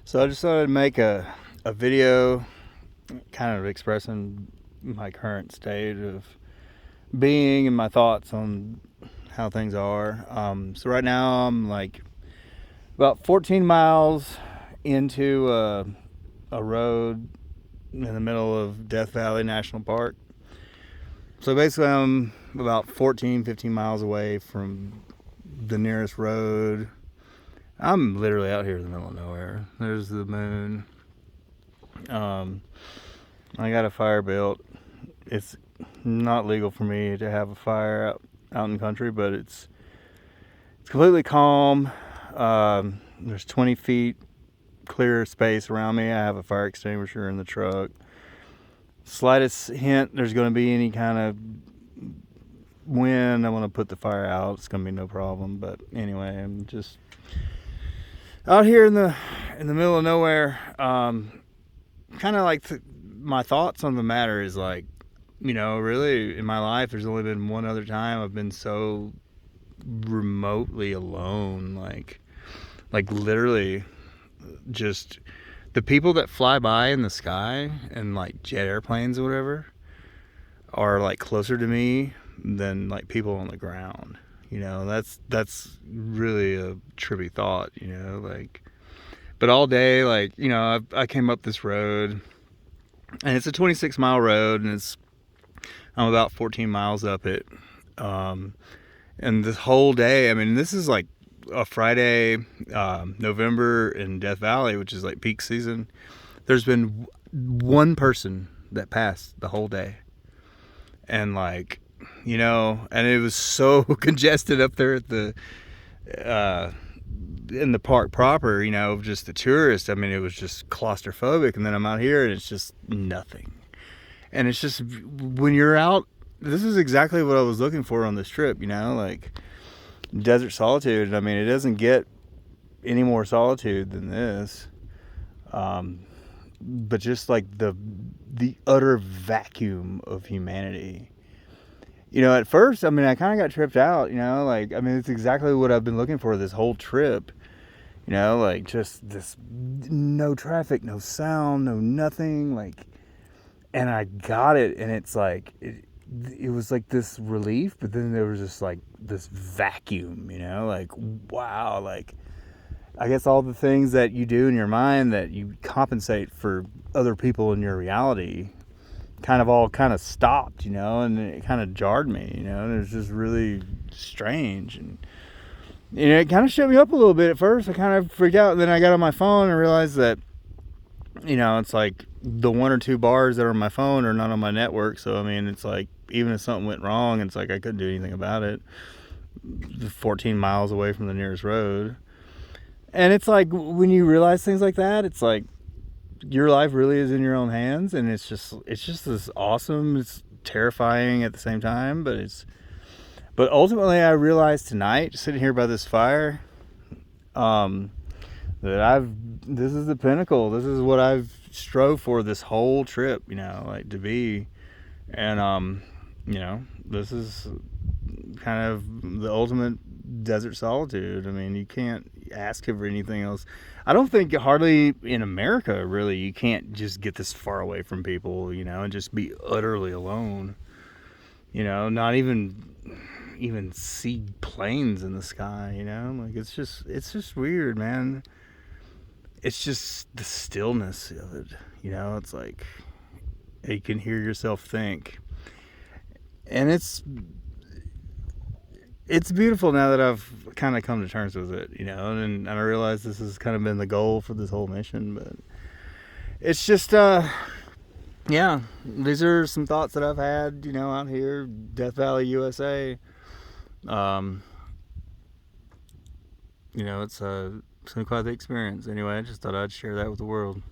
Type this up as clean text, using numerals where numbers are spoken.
So I just thought I'd make a video kind of expressing my current state of being and my thoughts on how things are. So right now I'm like about 14 miles into a road in the middle of Death Valley National Park. So basically I'm about 15 miles away from the nearest road. I'm literally out here in the middle of nowhere. There's the moon. I got a fire built. It's not legal for me to have a fire out in the country, but it's completely calm. There's 20 feet clear space around me. I have a fire extinguisher in the truck. Slightest hint there's going to be any kind of wind, I want to put the fire out. It's going to be no problem. But anyway, I'm just out here in the middle of nowhere. Kind of like my thoughts on the matter is like, really in my life, there's only been one other time I've been so remotely alone. Like literally, just the people that fly by in the sky and like jet airplanes or whatever are like closer to me than like people on the ground. That's really a trippy thought. But all day, I came up this road, and it's a 26-mile road, and I'm about 14 miles up it. And this whole day, I mean, this is like a Friday, November in Death Valley, which is like peak season. There's been one person that passed the whole day. And and it was so congested up there at in the park proper, just the tourists. I mean, it was just claustrophobic. And then I'm out here and it's just nothing. And it's just, when you're out, this is exactly what I was looking for on this trip, like desert solitude. I mean, it doesn't get any more solitude than this. But just like the utter vacuum of humanity. At first, I mean, I kind of got tripped out, it's exactly what I've been looking for this whole trip. Just this, no traffic, no sound, no nothing, and I got it, and it's like, it was like this relief, but then there was just like this vacuum, wow, I guess all the things that you do in your mind that you compensate for other people in your reality kind of stopped, and it kind of jarred me, and it was just really strange. And it kind of shut me up a little bit at first. I kind of freaked out, and then I got on my phone and realized that it's like the one or two bars that are on my phone are not on my network. So I mean, it's like, even if something went wrong, it's like I couldn't do anything about it. 14 miles away from the nearest road. And it's like, when you realize things like that, it's like your life really is in your own hands, and it's just this awesome, it's terrifying at the same time, but ultimately I realized tonight, sitting here by this fire, that this is the pinnacle. This is what I've strove for this whole trip, to be. And this is kind of the ultimate desert solitude. I mean, you can't ask for anything else. I don't think hardly in America, really, you can't just get this far away from people, and just be utterly alone. Not even see planes in the sky, it's just weird, man. It's just the stillness of it, it's like you can hear yourself think. And it's beautiful now that I've kind of come to terms with it, and I realize this has kind of been the goal for this whole mission. But it's just, yeah, these are some thoughts that I've had, out here, Death Valley, USA. It's been quite the experience. Anyway, I just thought I'd share that with the world.